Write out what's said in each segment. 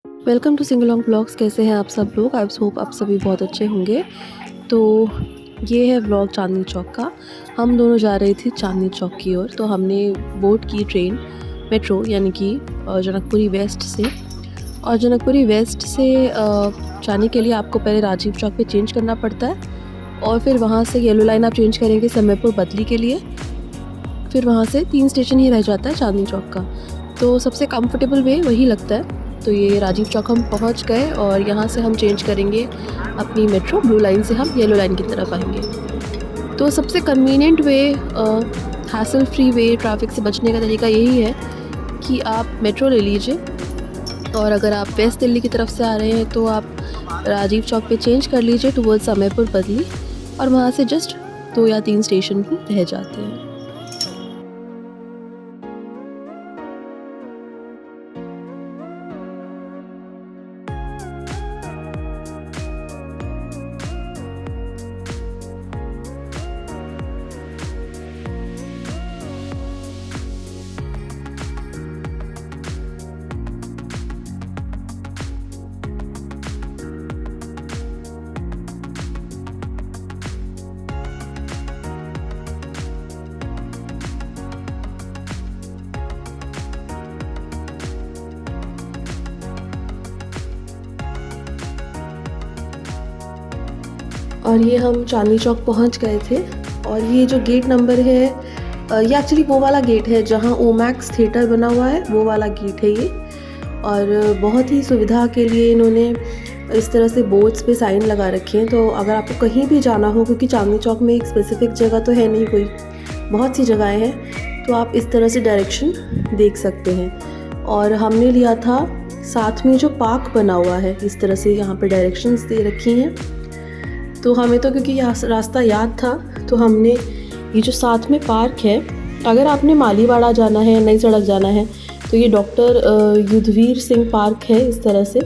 Welcome to सिंगलॉन्ग blogs. कैसे हैं आप सब लोग? आई होप आप सभी बहुत अच्छे होंगे। तो ये है व्लॉग चांदनी चौक का। हम दोनों जा रहे थे चांदनी चौक की ओर। तो हमने बोर्ड की ट्रेन मेट्रो यानी कि जनकपुरी वेस्ट से, और जनकपुरी वेस्ट से जाने के लिए आपको पहले राजीव चौक पे चेंज करना पड़ता है, और फिर वहाँ से येलो लाइन आप चेंज करेंगे समयपुर बदली के लिए। फिर वहाँ से 3 स्टेशन ही रह जाता है चांदनी चौक का। तो सबसे कंफर्टेबल वे वही लगता है। तो ये राजीव चौक हम पहुँच गए, और यहाँ से हम चेंज करेंगे अपनी मेट्रो। ब्लू लाइन से हम येलो लाइन की तरफ आएंगे। तो सबसे convenient way, hassle free way, traffic से बचने का तरीका यही है कि आप मेट्रो ले लीजिए, और अगर आप वेस्ट दिल्ली की तरफ से आ रहे हैं तो आप राजीव चौक पे चेंज कर लीजिए टुवर्ड्स समयपुर बदली, और वहाँ से जस्ट 2 या 3 स्टेशन ही रह जाते हैं। और ये हम चांदनी चौक पहुंच गए थे। और ये जो गेट नंबर है, ये एक्चुअली वो वाला गेट है जहां ओमैक्स थिएटर बना हुआ है, वो वाला गेट है ये। और बहुत ही सुविधा के लिए इन्होंने इस तरह से बोर्ड्स पे साइन लगा रखे हैं। तो अगर आपको कहीं भी जाना हो, क्योंकि चांदनी चौक में एक स्पेसिफिक जगह तो है नहीं कोई, बहुत सी जगहें हैं, तो आप इस तरह से डायरेक्शन देख सकते हैं। और हमने लिया था साथ में जो पार्क बना हुआ है, इस तरह से यहाँ पे डायरेक्शंस दे रखी हैं। तो हमें तो क्योंकि रास्ता याद था, तो हमने ये जो साथ में पार्क है, अगर आपने मालीवाड़ा जाना है, नई सड़क जाना है, तो ये डॉक्टर युद्धवीर सिंह पार्क है। इस तरह से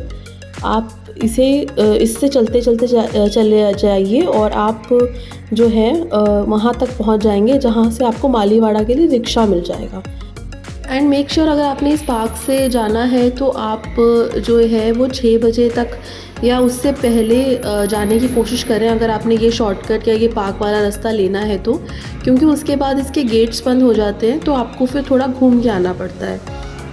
आप इससे चलते चलते चले जाइए, और आप जो है वहाँ तक पहुँच जाएंगे जहाँ से आपको मालीवाड़ा के लिए रिक्शा मिल जाएगा। एंड मेक श्योर अगर आपने इस पार्क से जाना है तो आप जो है वो 6 बजे तक या उससे पहले जाने की कोशिश करें, अगर आपने ये शॉर्टकट या ये पार्क वाला रास्ता लेना है तो, क्योंकि उसके बाद इसके गेट्स बंद हो जाते हैं, तो आपको फिर थोड़ा घूम के आना पड़ता है।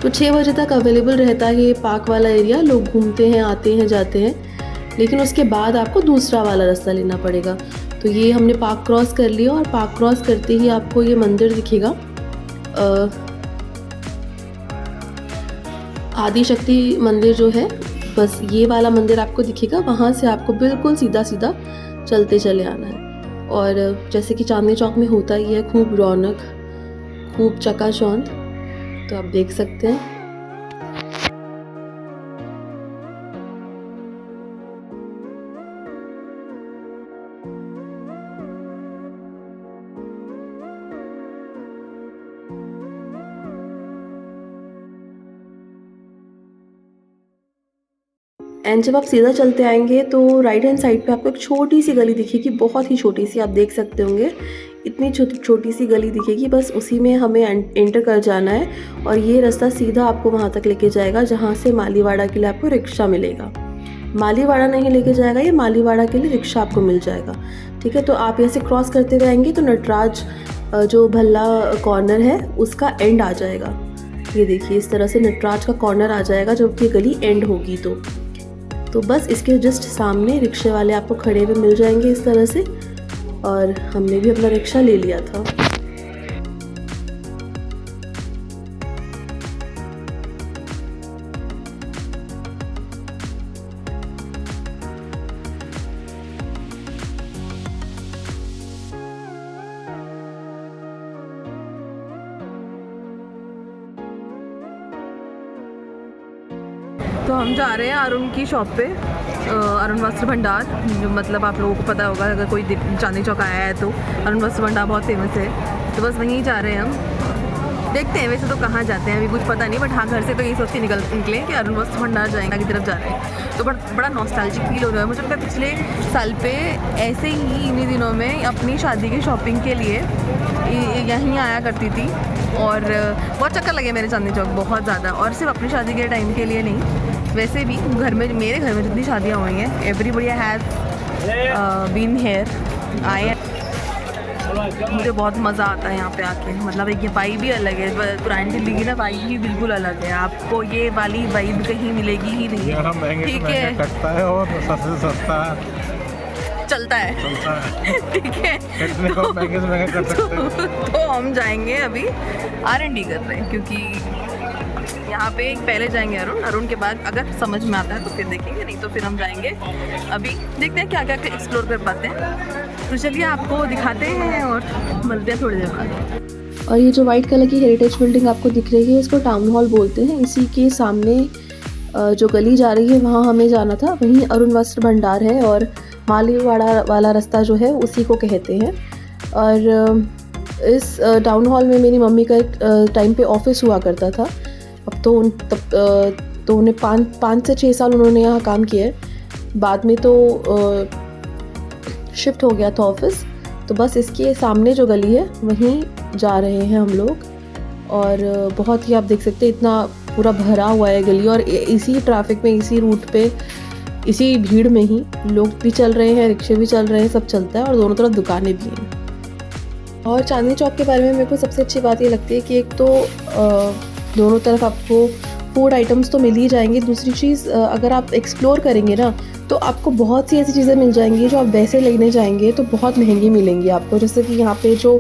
तो 6 बजे तक अवेलेबल रहता है ये पार्क वाला एरिया, लोग घूमते हैं, आते हैं, जाते हैं, लेकिन उसके बाद आपको दूसरा वाला रास्ता लेना पड़ेगा। तो ये हमने पार्क क्रॉस कर लिया, और पार्क क्रॉस करते ही आपको ये मंदिर दिखेगा, आदिशक्ति मंदिर जो है, बस ये वाला मंदिर आपको दिखेगा। वहाँ से आपको बिल्कुल सीधा सीधा चलते चले आना है। और जैसे कि चांदनी चौक में होता ही है, खूब रौनक, खूब चकाचौंध, तो आप देख सकते हैं। एंड जब आप सीधा चलते आएंगे तो राइट हैंड साइड पे आपको एक छोटी सी गली दिखेगी, बहुत ही छोटी सी, आप देख सकते होंगे, इतनी छोटी सी गली दिखेगी, बस उसी में हमें एंटर कर जाना है। और ये रास्ता सीधा आपको वहाँ तक लेके जाएगा जहाँ से मालीवाड़ा के लिए आपको रिक्शा मिलेगा। मालीवाड़ा नहीं लेके जाएगा ये, मालीवाड़ा के लिए रिक्शा आपको मिल जाएगा। ठीक है, तो आप यहाँ से क्रॉस करते हुए आएंगे तो नटराज जो भल्ला कॉर्नर है उसका एंड आ जाएगा। ये देखिए, इस तरह से नटराज का कॉर्नर आ जाएगा जब ये गली एंड होगी। तो बस इसके जस्ट सामने रिक्शे वाले आपको खड़े हुए मिल जाएंगे इस तरह से। और हमने भी अपना रिक्शा ले लिया था। तो हम जा रहे हैं अरुण की शॉप पे, अरुण वस्त्र भंडार, जो मतलब आप लोगों को पता होगा अगर कोई चांदनी चौक आया है तो अरुण वस्त्र भंडार बहुत फेमस है। तो बस वहीं जा रहे हैं हम। देखते हैं वैसे तो कहाँ जाते हैं अभी कुछ पता नहीं, बट हाँ घर से तो यही सोच के निकले कि अरुण वस्त्र भंडार जाएंगे की तरफ जा रहे हैं। तो बड़ा नॉस्टैल्जिक फील हो रहा है मुझे। लगता है पिछले साल पे ऐसे ही इन्हीं दिनों में अपनी शादी की शॉपिंग के लिए यहीं आया करती थी, और बहुत चक्कर लगे मेरे चांदनी चौक, बहुत ज़्यादा। और सिर्फ अपनी शादी के टाइम के लिए नहीं, वैसे भी घर में, मेरे घर में जितनी शादियाँ हुई हैं, एवरीबडी हैज़ बीन हेयर आए। मुझे बहुत मज़ा आता है यहाँ पे आके, मतलब एक ये वाइब ही अलग है। पुरानी दिल्ली की ना वाइब ही बिल्कुल अलग है, आपको ये वाली वाइब कहीं मिलेगी ही नहीं। ठीक है, कटता है और सस्ते से सस्ता चलता है, ठीक है। महंगे से महंगा कर सकते हैं। तो हम जाएंगे अभी R&D कर रहे हैं, क्योंकि यहाँ पे पहले जाएंगे अरुण के बाद अगर समझ में आता है तो फिर देखेंगे, नहीं तो फिर हम जाएंगे। अभी देखते हैं क्या क्या एक्सप्लोर कर पाते हैं। तो चलिए आपको दिखाते हैं और मिलते हैं थोड़ी देर बाद। और ये जो वाइट कलर की हेरिटेज बिल्डिंग आपको दिख रही है, इसको टाउन हॉल बोलते हैं। इसी के सामने जो गली जा रही है वहाँ हमें जाना था, वहीं अरुण वस्त्र भंडार है और मालीवाड़ा वाला रास्ता जो है उसी को कहते हैं। और इस टाउन हॉल में मेरी मम्मी का एक टाइम पे ऑफिस हुआ करता था। अब तो उन्हें 5 से 6 साल उन्होंने यहाँ काम किया है, बाद में तो शिफ्ट हो गया था ऑफिस। तो बस इसके सामने जो गली है वहीं जा रहे हैं हम लोग। और बहुत ही आप देख सकते हैं इतना पूरा भरा हुआ है गली, और इसी ट्रैफिक में, इसी रूट पे, इसी भीड़ में ही लोग भी चल रहे हैं, रिक्शे भी चल रहे हैं, सब चलता है और दोनों तरफ दुकानें भी हैं। और चांदनी चौक के बारे में मेरे को सबसे अच्छी बात ये लगती है कि एक तो दोनों तरफ आपको फूड आइटम्स तो मिल ही जाएंगे। दूसरी चीज़, अगर आप एक्सप्लोर करेंगे ना तो आपको बहुत सी ऐसी चीज़ें मिल जाएंगी जो आप वैसे लेने जाएंगे तो बहुत महंगी मिलेंगी आपको। जैसे कि यहाँ पे जो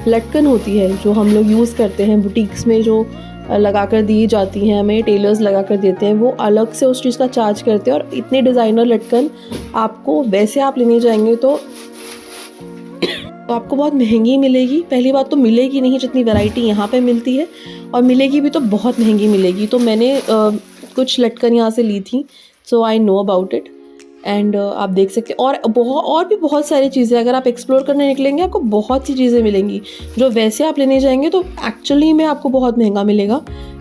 लटकन होती है जो हम लोग यूज़ करते हैं बुटीक्स में, जो लगा कर दी जाती हैं, हमें टेलर्स लगा कर देते हैं, वो अलग से उस चीज़ का चार्ज करते हैं। और इतने डिज़ाइनर लटकन आपको वैसे आप लेने जाएंगे तो आपको बहुत महंगी मिलेगी। पहली बात तो मिलेगी नहीं जितनी वैरायटी यहाँ पे मिलती है, और मिलेगी भी तो बहुत महंगी मिलेगी। तो मैंने कुछ लटकन यहाँ से ली थी, so I know about it. And आप देख सकते हैं और भी बहुत सारी चीज़ें, अगर आप एक्सप्लोर करने निकलेंगे आपको बहुत सी चीज़ें मिलेंगी जो वैसे आप लेने जाएंगे तो एक्चुअली में आपको बहुत महंगा मिलेगा,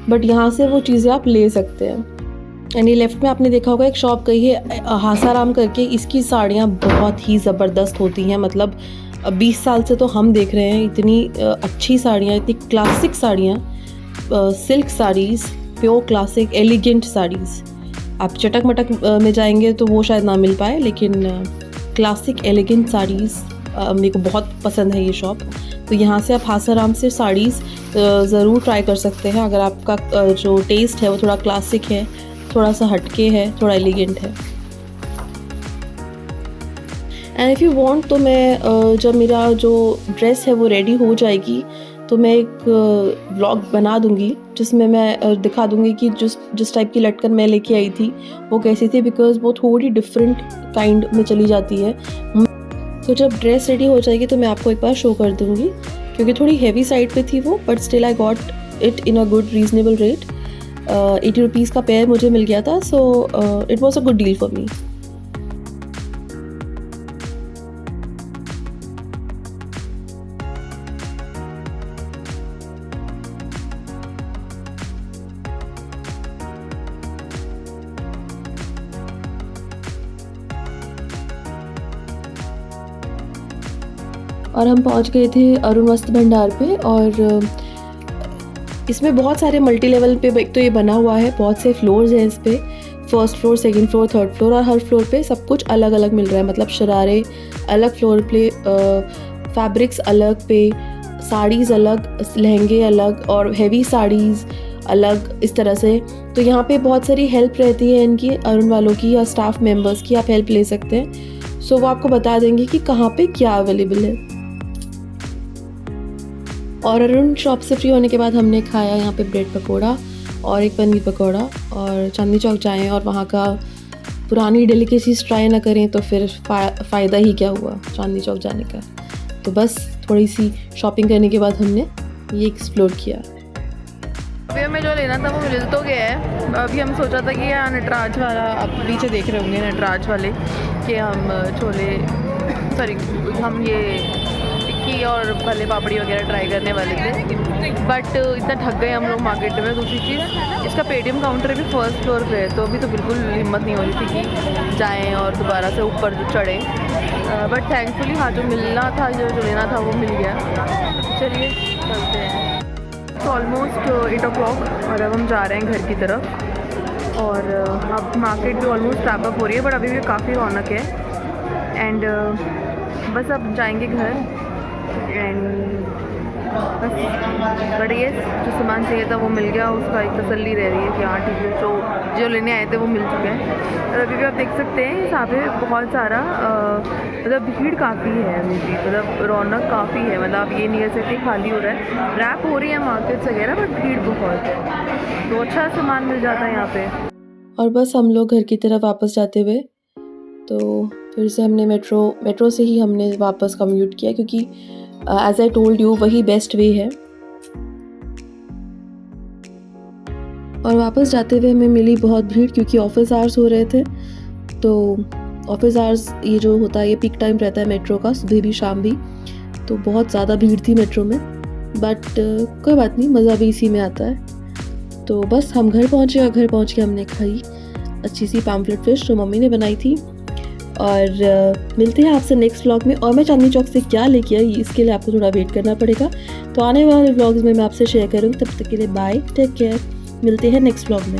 बट यहाँ से वो चीज़ें आप ले सकते हैं। एंड ये लेफ्ट में आपने देखा होगा एक शॉप गई है हासाराम करके, इसकी साड़ियाँ बहुत ही ज़बरदस्त होती हैं। मतलब 20 साल से तो हम देख रहे हैं इतनी अच्छी साड़ियाँ, इतनी क्लासिक साड़ियाँ, silk saris, pure classic elegant saris. आप चटक मटक में जाएंगे तो वो शायद ना मिल पाए, लेकिन क्लासिक एलिगेंट साड़ीज़ मेरे को बहुत पसंद है ये शॉप। तो यहाँ से आप हासाराम से साड़ीज़ ज़रूर ट्राई कर सकते हैं अगर आपका जो टेस्ट है वो थोड़ा क्लासिक है, थोड़ा सा हटके है, थोड़ा एलिगेंट है। एंड इफ़ यू वांट तो मैं जब मेरा जो ड्रेस है वो रेडी हो जाएगी तो मैं एक व्लॉग बना दूंगी जिसमें मैं दिखा दूंगी कि जिस टाइप की लटकन मैं लेके आई थी वो कैसी थी, बिकॉज़ वो थोड़ी डिफरेंट काइंड में चली जाती है। तो जब ड्रेस रेडी हो जाएगी तो मैं आपको एक बार शो कर दूंगी, क्योंकि थोड़ी हैवी साइड पे थी वो, but still I got it in a good reasonable rate. 80 rupees का पेयर मुझे मिल गया था, so it was a good deal for me. और हम पहुंच गए थे अरुण वस्त्र भंडार पे। और इसमें बहुत सारे मल्टी लेवल पे एक तो ये बना हुआ है, बहुत से फ्लोर्स हैं इस पे, first floor, second floor, third floor, और हर फ्लोर पे सब कुछ अलग अलग मिल रहा है। मतलब शरारे अलग फ्लोर पे, फैब्रिक्स अलग पे, साड़ीज़ अलग, लहंगे अलग, और हैवी साड़ीज़ अलग, इस तरह से। तो यहाँ पे बहुत सारी हेल्प रहती है इनकी, अरुण वालों की या स्टाफ मेम्बर्स की, आप हेल्प ले सकते हैं। सो वो आपको बता देंगे कि कहाँ पे क्या अवेलेबल है। और अरुण शॉप से फ्री होने के बाद हमने खाया यहाँ पे ब्रेड पकोड़ा और एक पनीर पकोड़ा। और चांदनी चौक जाएं और वहाँ का पुरानी डेलिकेसीज ट्राई ना करें तो फिर फ़ायदा ही क्या हुआ चांदनी चौक जाने का। तो बस थोड़ी सी शॉपिंग करने के बाद हमने ये एक्सप्लोर किया। अभी हमें जो लेना था वो मिल तो गया है। अभी हम सोचा था कि यहाँ नटराज वाला, आप पीछे देख रहे होंगे नटराज वाले, कि हम हम ये टिक्की और भले पापड़ी वगैरह ट्राई करने वाले थे, बट इतना थक गए हम लोग मार्केट में। दूसरी चीज़, इसका पेटीएम काउंटर भी फर्स्ट फ्लोर पे है, तो अभी तो बिल्कुल हिम्मत नहीं हो रही थी कि जाएं और दोबारा से ऊपर चढ़ें। बट थैंकफुली हाँ, जो मिलना था, जो लेना था वो मिल गया। चलिए चलते हैं। ऑलमोस्ट 8 o'clock और अब हम जा रहे हैं घर की तरफ। और अब मार्केट भी ऑलमोस्ट रैप अप हो रही है, बट अभी भी काफ़ी रौनक है। एंड बस अब जाएंगे घर एंड बस। बट ये जो सामान चाहिए था वो मिल गया, उसका एक तसल्ली रह रही है कि हाँ ठीक है, जो लेने आए थे वो मिल चुके हैं। और अभी भी आप देख सकते हैं यहाँ पे बहुत सारा मतलब भीड़ काफ़ी है अभी भी, मतलब रौनक काफ़ी है, मतलब आप ये नहीं कह सकते खाली हो रहा है, रैप हो रही है मार्केट्स वगैरह, बट भीड़ बहुत है, तो अच्छा सामान मिल जाता है यहाँ पे। और बस हम लोग घर की तरफ वापस जाते हुए, तो फिर से हमने मेट्रो से ही हमने वापस कम्यूट किया, क्योंकि एज आई टोल्ड यू वही बेस्ट वे है। और वापस जाते हुए हमें मिली बहुत भीड़, क्योंकि ऑफिस आवर्स हो रहे थे। तो ऑफिस आवर्स ये जो होता है ये पीक टाइम रहता है मेट्रो का, सुबह भी शाम भी, तो बहुत ज़्यादा भीड़ थी मेट्रो में। बट कोई बात नहीं, मज़ा भी इसी में आता है। तो बस हम घर पहुँचे और घर पहुँच के हमने खाई अच्छी सी पैम्फलेट फ़िश जो मम्मी ने बनाई थी। और मिलते हैं आपसे नेक्स्ट व्लॉग में। और मैं चांदनी चौक से क्या लेके आई इसके लिए आपको थोड़ा वेट करना पड़ेगा, तो आने वाले व्लॉग्स में मैं आपसे शेयर करूँगी। तब तक के लिए बाय, टेक केयर, मिलते हैं नेक्स्ट व्लॉग में।